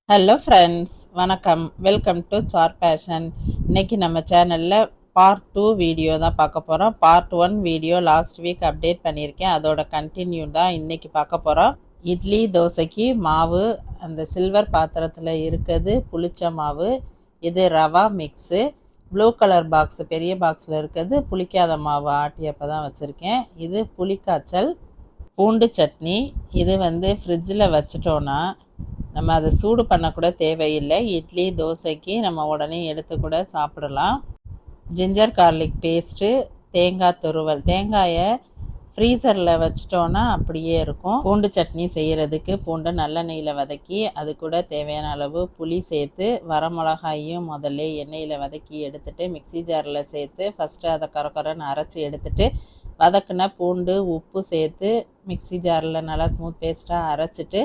Hello friends, வணக்கம். Welcome to sir fashion. இன்னைக்கு நம்ம சேனலில் பார்ட் 2 வீடியோ தான் பார்க்க போகிறோம். Part 1 video last week update பண்ணியிருக்கேன். அதோட கண்டினியூ தான் இன்றைக்கி பார்க்க போகிறோம். இட்லி தோசைக்கு மாவு அந்த சில்வர் பாத்திரத்தில் இருக்குது புளிச்ச மாவு. இது rava mix. Blue colour box பெரிய பாக்ஸில் இருக்குது புளிக்காத மாவு ஆட்டியப்போ தான் வச்சுருக்கேன். இது புளிக்காய்ச்சல். பூண்டு சட்னி. இது ஃப்ரிட்ஜில் வச்சிட்டோன்னா நம்ம அதை சூடு பண்ணக்கூட தேவையில்லை. இட்லி தோசைக்கு நம்ம உடனே எடுத்து கூட சாப்பிடலாம். ஜிஞ்சர் கார்லிக் பேஸ்ட்டு, தேங்காய் துருவல். தேங்காயை ஃப்ரீசரில் வச்சிட்டோன்னா அப்படியே இருக்கும். பூண்டு சட்னி செய்கிறதுக்கு பூண்டை நல்லெண்ணெயில் வதக்கி அது கூட தேவையான அளவு புளி சேர்த்து வரமிளகாயும் முதல்ல எண்ணெயில் வதக்கி எடுத்துகிட்டு மிக்சி ஜாரில் சேர்த்து ஃபஸ்ட்டு அதை கரக்கரன்னு அரைச்சி எடுத்துகிட்டு வதக்குன பூண்டு உப்பு சேர்த்து மிக்சி ஜாரில் நல்லா ஸ்மூத் பேஸ்ட்டாக அரைச்சிட்டு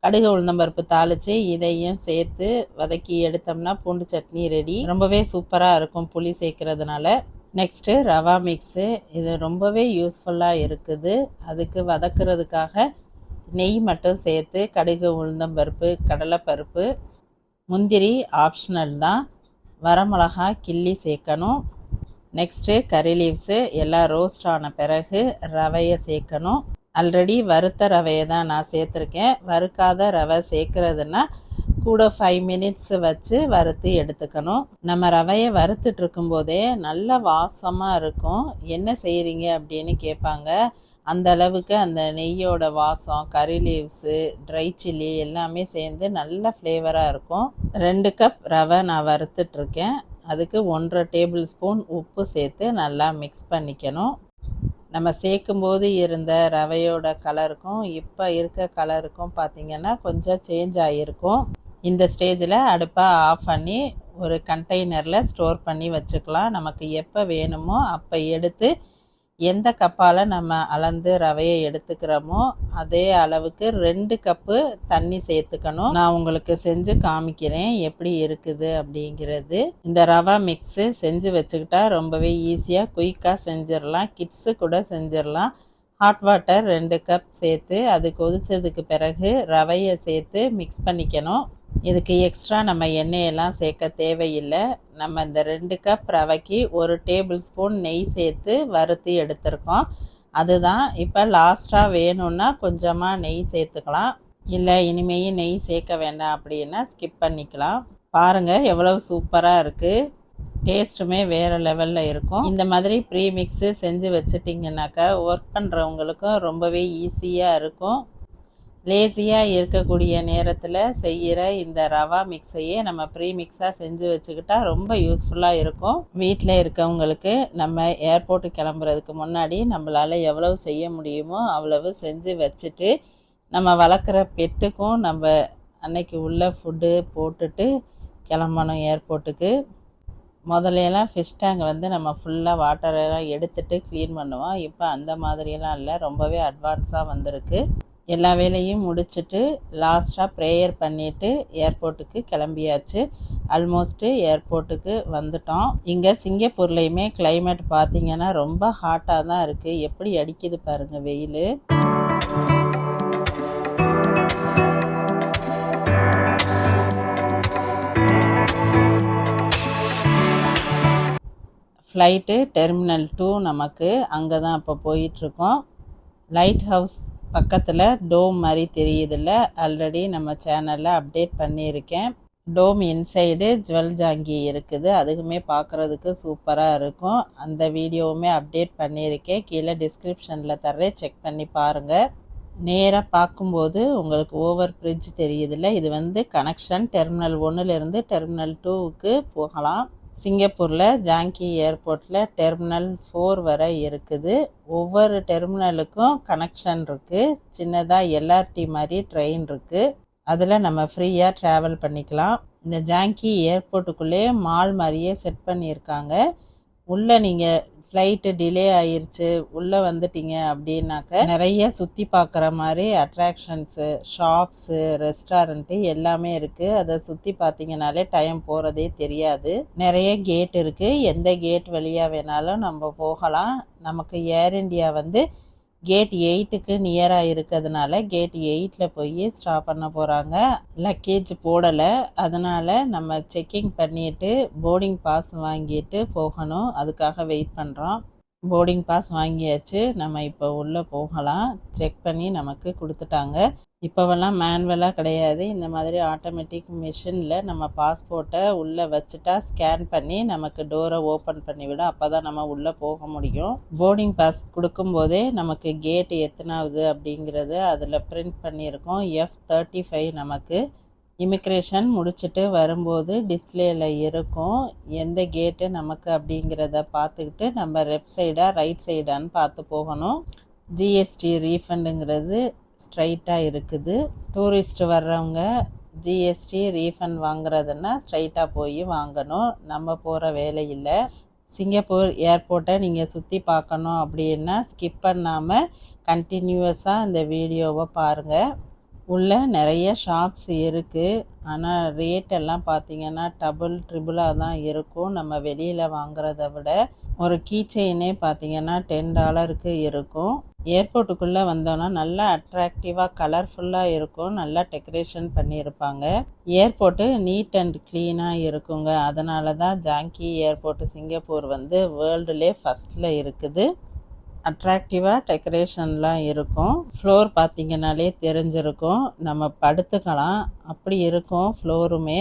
கடுகு உளுந்தம்பருப்பு தாளித்து இதையும் சேர்த்து வதக்கி எடுத்தோம்னா பூண்டு சட்னி ரெடி. ரொம்பவே சூப்பராக இருக்கும் புளி சேர்க்கறதுனால. Next rava mix. இது ரொம்பவே யூஸ்ஃபுல்லாக இருக்குது. அதுக்கு வதக்குறதுக்காக நெய் மட்டும் சேர்த்து கடுகு உளுந்தம்பருப்பு கடலைப்பருப்பு முந்திரி ஆப்ஷனல் தான். வரமிளகா கிள்ளி சேர்க்கணும். நெக்ஸ்ட்டு கறி லீவ்ஸு எல்லாம் ரோஸ்ட் ஆன பிறகு ரவையை சேர்க்கணும். ஆல்ரெடி வறுத்த ரவையை தான் நான் சேர்த்துருக்கேன். வறுக்காத ரவை சேர்க்குறதுன்னா கூட 5 மினிட்ஸ் வச்சு வறுத்து எடுத்துக்கணும். நம்ம ரவையை வறுத்துட்டு இருக்கும்போதே நல்ல வாசமாக இருக்கும். என்ன செய்கிறீங்க அப்படின்னு கேட்பாங்க. அந்த அளவுக்கு அந்த நெய்யோட வாசம், கறி லீவ்ஸு, ட்ரை சில்லி எல்லாமே சேர்ந்து நல்ல ஃப்ளேவராக இருக்கும். 2 கப் ரவை நான் வறுத்துட்ருக்கேன். அதுக்கு 1.5 டேபிள் ஸ்பூன் உப்பு சேர்த்து நல்லா மிக்ஸ் பண்ணிக்கணும். நம்ம சேர்க்கும்போது இருந்த ரவையோட கலருக்கும் இப்போ இருக்க கலருக்கும் பார்த்திங்கன்னா கொஞ்சம் சேஞ்ச் ஆகிருக்கும். இந்த ஸ்டேஜில் அடுப்பை ஆஃப் பண்ணி ஒரு கண்டெய்னரில் ஸ்டோர் பண்ணி வச்சுக்கலாம். நமக்கு எப்போ வேணுமோ அப்போ எடுத்து எந்த கப்பால் நம்ம அளந்து ரவையை எடுத்துக்கிறோமோ அதே அளவுக்கு 2 கப்பு தண்ணி சேர்த்துக்கணும். நான் உங்களுக்கு செஞ்சு காமிக்கிறேன் எப்படி இருக்குது அப்படிங்கிறது. இந்த ரவா மிக்ஸு செஞ்சு வச்சுக்கிட்டா ரொம்பவே ஈஸியாக குயிக்காக செஞ்சிடலாம். கிட்ஸு கூட செஞ்சிடலாம். ஹாட் வாட்டர் 2 கப் சேர்த்து அது கொதிச்சதுக்கு பிறகு ரவையை சேர்த்து மிக்ஸ் பண்ணிக்கணும். இதுக்கு எக்ஸ்ட்ரா நம்ம எண்ணெயெல்லாம் சேர்க்க தேவையில்லை. நம்ம இந்த 2 கப் ரவைக்கு 1 டேபிள் ஸ்பூன் நெய் சேர்த்து வறுத்து எடுத்திருக்கோம். அதுதான். இப்போ லாஸ்ட்டாக வேணும்னா கொஞ்சமாக நெய் சேர்த்துக்கலாம். இல்லை இனிமேயும் நெய் சேர்க்க வேண்டாம் அப்படின்னா ஸ்கிப் பண்ணிக்கலாம். பாருங்கள் எவ்வளவு சூப்பராக இருக்குது. டேஸ்ட்டுமே வேறு லெவலில் இருக்கும். இந்த மாதிரி ப்ரீ மிக்ஸு செஞ்சு வச்சுட்டிங்கனாக்கா ஒர்க் பண்ணுறவங்களுக்கும் ரொம்பவே ஈஸியாக இருக்கும். லேசியாக இருக்கக்கூடிய நேரத்தில் செய்கிற இந்த ரவா மிக்ஸையே நம்ம ப்ரீ மிக்ஸாக செஞ்சு வச்சுக்கிட்டா ரொம்ப யூஸ்ஃபுல்லாக இருக்கும். வீட்டில் இருக்கவங்களுக்கு நம்ம ஏர்போர்ட்டு கிளம்புறதுக்கு முன்னாடி நம்மளால் எவ்வளவு செய்ய முடியுமோ அவ்வளவு செஞ்சு வச்சுட்டு நம்ம வளர்க்குற பெட்டுக்கும் நம்ம அன்னைக்கு உள்ள ஃபுட்டு போட்டுட்டு கிளம்பணும் ஏர்போர்ட்டுக்கு. முதலையெல்லாம் ஃபிஷ் டேங்க் நம்ம ஃபுல்லாக வாட்டரெல்லாம் எடுத்துகிட்டு க்ளீன் பண்ணுவோம். இப்போ அந்த மாதிரியெல்லாம் இல்லை, ரொம்பவே அட்வான்ஸாக வந்திருக்கு. எல்லா வேலையும் முடிச்சுட்டு லாஸ்ட்டாக ப்ரேயர் பண்ணிவிட்டு ஏர்போர்ட்டுக்கு கிளம்பியாச்சு. ஆல்மோஸ்ட்டு ஏர்போர்ட்டுக்கு வந்துட்டோம். இங்கே சிங்கப்பூர்லேயுமே கிளைமேட் பார்த்திங்கன்னா ரொம்ப ஹாட்டாக தான் இருக்குது. எப்படி அடிக்குது பாருங்கள் வெயில். ஃப்ளைட்டு டெர்மினல் 2 நமக்கு அங்கே தான் இப்போ போயிட்டுருக்கோம். லைட் ஹவுஸ் பக்கத்தில் டோம் மாதிரி தெரியுதில்ல, ஆல்ரெடி நம்ம சேனலில் அப்டேட் பண்ணியிருக்கேன். டோம் இன்சைடு ஜுவல் ஜாங்கி இருக்குது. அதுக்குமே பார்க்குறதுக்கு சூப்பராக இருக்கும். அந்த வீடியோவுமே அப்டேட் பண்ணியிருக்கேன். கீழே டிஸ்கிரிப்ஷனில் தர்றேன், செக் பண்ணி பாருங்கள். நேராக பார்க்கும்போது உங்களுக்கு ஓவர் பிரிட்ஜ் தெரியுதில்ல, இது கனெக்ஷன் டெர்மினல் 1லேருந்து டெர்மினல் 2க்கு போகலாம். சிங்கப்பூரில் ஜாங்கி ஏர்போர்ட்டில் டெர்மினல் 4 வரை இருக்குது. ஒவ்வொரு டெர்மினலுக்கும் கனெக்ஷன் இருக்குது. சின்னதாக எல்ஆர்டி மாதிரி ட்ரெயின் இருக்குது. அதில் நம்ம ஃப்ரீயாக ட்ராவல் பண்ணிக்கலாம். இந்த ஜாங்கி ஏர்போர்ட்டுக்குள்ளே மால் மாதிரியே செட் பண்ணியிருக்காங்க. உள்ளே நீங்கள் ஃப்ளைட்டு டிலே ஆயிடுச்சு உள்ளே வந்துட்டீங்க அப்படின்னாக்க நிறைய சுற்றி பார்க்குற மாதிரி அட்ராக்ஷன்ஸு, ஷாப்ஸு, ரெஸ்டாரண்ட்டு எல்லாமே இருக்குது. அதை சுற்றி பார்த்தீங்கனாலே டைம் போகிறதே தெரியாது. நிறைய கேட் இருக்குது. எந்த கேட் வழியாக வேணாலும் நம்ம போகலாம். நமக்கு ஏர் இண்டியா கேட் 8க்கு நியராக இருக்கிறதுனால கேட் 8ல் போய் ஸ்டாப் பண்ண போகிறாங்க. லக்கேஜ் போடலை, அதனால் நம்ம செக்கிங் பண்ணிவிட்டு போர்டிங் பாஸ் வாங்கிட்டு போகணும். அதுக்காக வெயிட் பண்ணுறோம். போர்டிங் பாஸ் வாங்கியாச்சு, நம்ம இப்போ உள்ளே போகலாம். செக் பண்ணி நமக்கு கொடுத்துட்டாங்க. இப்போவெல்லாம் மேனுவலாக கிடையாது, இந்த மாதிரி ஆட்டோமேட்டிக் மிஷினில் நம்ம பாஸ்போர்ட்டை உள்ளே வச்சுட்டா ஸ்கேன் பண்ணி நமக்கு டோரை ஓப்பன் பண்ணிவிடும். அப்போ தான் நம்ம உள்ளே போக முடியும். போர்டிங் பாஸ் கொடுக்கும்போதே நமக்கு கேட்டு எத்தனாவது அப்படிங்கிறது அதில் பிரிண்ட் பண்ணியிருக்கோம். F35 நமக்கு இமிக்ரேஷன் முடிச்சுட்டு வரும்போது டிஸ்பிளேயில் இருக்கும் எந்த கேட்டு நமக்கு அப்படிங்கிறத பார்த்துக்கிட்டு நம்ம லெஃப்ட் சைடா ரைட் சைடான்னு பார்த்து போகணும். ஜிஎஸ்டி ரீஃபண்டுங்கிறது ஸ்ட்ரைட்டாக இருக்குது. டூரிஸ்ட் வர்றவங்க ஜிஎஸ்டி ரீஃபண்ட் வாங்குறதுன்னா ஸ்ட்ரைட்டாக போய் வாங்கணும், நம்ம போகிற வேலை இல்லை. சிங்கப்பூர் ஏர்போர்ட்டை நீங்கள் சுற்றி பார்க்கணும் அப்படின்னா ஸ்கிப் பண்ணாமல் கண்டினியூஸாக இந்த வீடியோவை பாருங்கள். உள்ள நிறைய ஷாப்ஸ் இருக்குது, ஆனால் ரேட் எல்லாம் பார்த்திங்கன்னா ட்ரிபிளாக தான் இருக்கும் நம்ம வெளியில் வாங்குறத விட. ஒரு கீ செயினே பார்த்திங்கன்னா $10 இருக்கும். ஏர்போர்ட்டுக்குள்ளே வந்தோன்னா நல்லா அட்ராக்டிவாக கலர்ஃபுல்லாக இருக்கும், நல்லா டெக்கரேஷன் பண்ணியிருப்பாங்க. ஏர்போர்ட்டு நீட் அண்ட் க்ளீனாக இருக்குங்க. அதனால தான் ஜாங்கி ஏர்போர்ட்டு சிங்கப்பூர் வேர்ல்டுலே ஃபஸ்ட்டில் இருக்குது. அட்ராக்டிவாக டெக்கரேஷன்லாம் இருக்கும். ஃப்ளோர் பார்த்திங்கனாலே தெரிஞ்சிருக்கும், நம்ம படுத்துக்கலாம் அப்படி இருக்கும் ஃப்ளோருமே.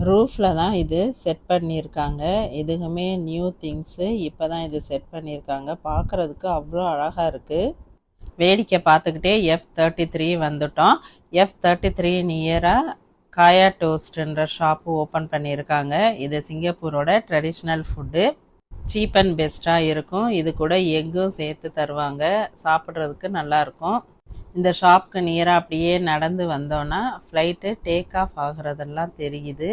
ரூஃபில் தான் இது செட் பண்ணியிருக்காங்க. இதுவுமே நியூ திங்ஸு, இப்போ தான் இது செட் பண்ணியிருக்காங்க. பார்க்குறதுக்கு அவ்வளோ அழகாக இருக்குது. வேடிக்கை பார்த்துக்கிட்டே F33 வந்துட்டோம். F33 நியராக காயா டோஸ்ட்ன்ற ஷாப்பு ஓப்பன் பண்ணியிருக்காங்க. இது சிங்கப்பூரோட ட்ரெடிஷ்னல் ஃபுட்டு, சீப் அண்ட் பெஸ்ட்டாக இருக்கும். இது கூட எக்கும் சேர்த்து தருவாங்க, சாப்பிட்றதுக்கு நல்லாயிருக்கும். இந்த ஷாப்புக்கு நியராக அப்படியே நடந்து வந்தோன்னா ஃப்ளைட்டு டேக் ஆஃப் ஆகுறதெல்லாம் தெரியுது.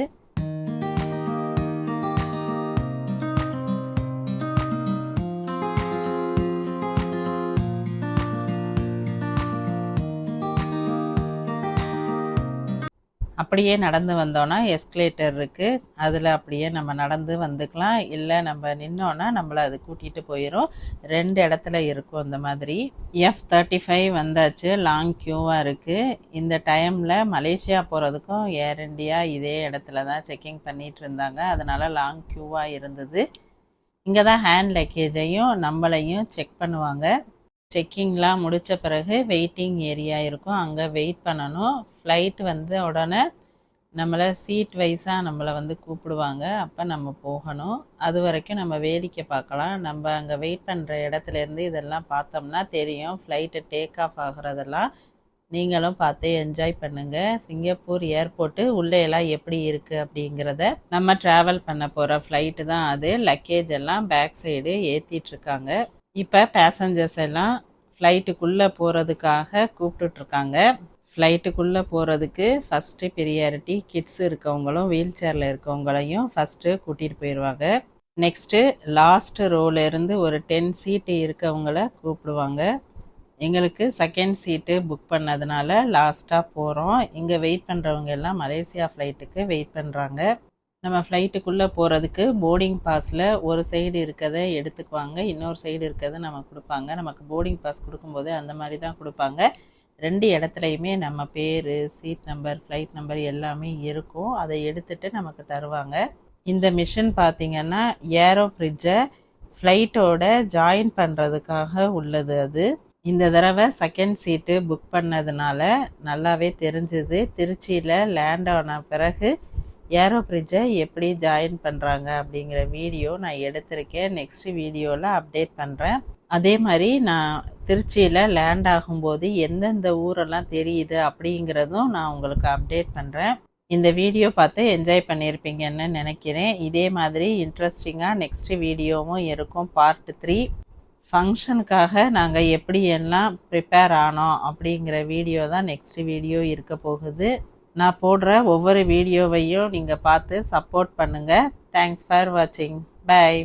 அப்படியே நடந்து வந்தோன்னா எஸ்கலேட்டர் இருக்குது, அதில் அப்படியே நம்ம நடந்து வந்துக்கலாம். இல்லை நம்ம நின்னோன்னா நம்மளை அது கூட்டிகிட்டு போயிடும். 2 இடத்துல இருக்கும் இந்த மாதிரி. F35 வந்தாச்சு, லாங் க்யூவாக இருக்குது. இந்த டைமில் மலேசியா போகிறதுக்கும் ஏர் இண்டியா இதே இடத்துல தான் செக்கிங் பண்ணிகிட்டு இருந்தாங்க, அதனால் லாங் க்யூவாக இருந்தது. இங்கே தான் ஹேண்ட் லக்கேஜையும் நம்மளையும் செக் பண்ணுவாங்க. செக்கிங்லாம் முடித்த பிறகு வெயிட்டிங் ஏரியா இருக்கும், அங்கே வெயிட் பண்ணணும். ஃப்ளைட் வந்து உடனே நம்மளை சீட் வைஸாக நம்மளை வந்து கூப்பிடுவாங்க, அப்போ நம்ம போகணும். அது வரைக்கும் நம்ம வேடிக்கை பார்க்கலாம். நம்ம அங்கே வெயிட் பண்ணுற இடத்துலேருந்து இதெல்லாம் பார்த்தோம்னா தெரியும், ஃப்ளைட்டு டேக் ஆஃப் ஆகுறதெல்லாம் நீங்களும் பார்த்து என்ஜாய் பண்ணுங்கள். சிங்கப்பூர் ஏர்போர்ட்டு உள்ளே எல்லாம் எப்படி இருக்குது அப்படிங்கிறத, நம்ம ட்ராவல் பண்ண போகிற ஃப்ளைட்டு தான் அது. லக்கேஜ் எல்லாம் பேக் சைடு ஏற்றிட்டுருக்காங்க. இப்போ பேசஞ்சர்ஸ் எல்லாம் ஃப்ளைட்டுக்குள்ளே போகிறதுக்காக கூப்பிட்டுட்ருக்காங்க. ஃப்ளைட்டுக்குள்ளே போகிறதுக்கு ஃபஸ்ட்டு ப்ரியாரிட்டி கிட்ஸ் இருக்கவங்களும் வீல் சேரில் இருக்கவங்களையும் ஃபஸ்ட்டு கூட்டிகிட்டு போயிடுவாங்க. நெக்ஸ்ட்டு லாஸ்ட் ரோலேருந்து ஒரு 10 சீட்டு இருக்கவங்கள கூப்பிடுவாங்க. எங்களுக்கு செகண்ட் சீட்டு புக் பண்ணதுனால லாஸ்ட்டாக போகிறோம். இங்கே வெயிட் பண்ணுறவங்க எல்லாம் மலேசியா ஃப்ளைட்டுக்கு வெயிட் பண்ணுறாங்க. நம்ம ஃப்ளைட்டுக்குள்ளே போகிறதுக்கு போர்டிங் பாஸில் ஒரு சைடு இருக்கிறத எடுத்துக்குவாங்க, இன்னொரு சைடு இருக்கிறத நம்ம கொடுப்பாங்க. நமக்கு போர்டிங் பாஸ் கொடுக்கும்போது அந்த மாதிரி தான் கொடுப்பாங்க. 2 இடத்துலையுமே நம்ம பேர், சீட் நம்பர், ஃப்ளைட் நம்பர் எல்லாமே இருக்கும், அதை எடுத்துகிட்டு நமக்கு தருவாங்க. இந்த மிஷின் பார்த்திங்கன்னா ஏரோ பிரிட்ஜை ஃப்ளைட்டோட ஜாயின் பண்ணுறதுக்காக உள்ளது. அது இந்த தடவை செகண்ட் சீட்டு புக் பண்ணதுனால நல்லாவே தெரிஞ்சுது. திருச்சியில் லேண்ட் ஆன பிறகு ஏரோ பிரிட்ஜை எப்படி ஜாயின் பண்ணுறாங்க அப்படிங்கிற வீடியோ நான் எடுத்திருக்கேன். நெக்ஸ்ட் வீடியோவில் அப்டேட் பண்ணுறேன். அதே மாதிரி நான் திருச்சியில் லேண்ட் ஆகும்போது எந்தெந்த ஊரெல்லாம் தெரியுது அப்படிங்கிறதும் நான் உங்களுக்கு அப்டேட் பண்ணுறேன். இந்த வீடியோ பார்த்து என்ஜாய் பண்ணியிருப்பீங்கன்னு நினைக்கிறேன். இதே மாதிரி இன்ட்ரெஸ்டிங்காக நெக்ஸ்ட் வீடியோவும் இருக்கும், பார்ட் 3. ஃபங்க்ஷனுக்காக நாங்கள் எப்படி எல்லாம் ப்ரிப்பேர் ஆனோம் அப்படிங்கிற வீடியோ தான் நெக்ஸ்ட் வீடியோ இருக்க போகுது. நான் போடுற ஒவ்வொரு வீடியோவையும் நீங்கள் பார்த்து சப்போர்ட் பண்ணுங்கள். தேங்க்ஸ் ஃபார் வாட்சிங். பை.